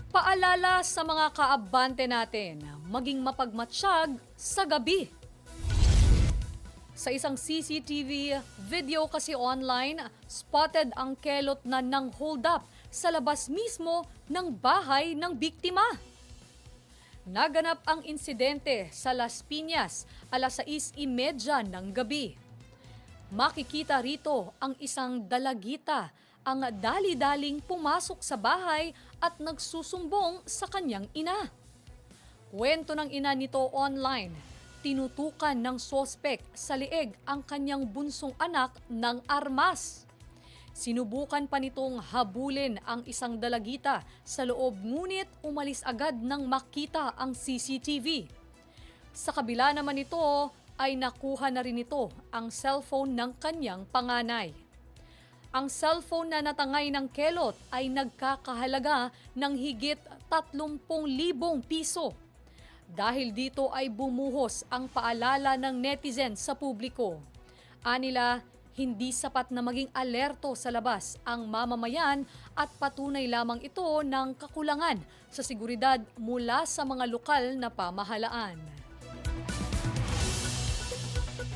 Paalala sa mga kaabante natin, maging mapagmatsyag sa gabi. Sa isang CCTV video kasi online, spotted ang kelot na nang hold up sa labas mismo ng bahay ng biktima. Naganap ang insidente sa Las Piñas, 6:30 ng gabi. Makikita rito ang isang dalagita ang dali-daling pumasok sa bahay at nagsusumbong sa kanyang ina. Kwento ng ina nito online, tinutukan ng sospek sa leeg ang kanyang bunsong anak ng armas. Sinubukan pa nitong habulin ang isang dalagita sa loob ngunit umalis agad nang makita ang CCTV. Sa kabila naman nito ay nakuha na rin ito ang cellphone ng kanyang panganay. Ang cellphone na natangay ng kelot ay nagkakahalaga ng higit 30,000 piso. Dahil dito ay bumuhos ang paalala ng netizen sa publiko. Anila, hindi sapat na maging alerto sa labas ang mamamayan at patunay lamang ito ng kakulangan sa seguridad mula sa mga lokal na pamahalaan.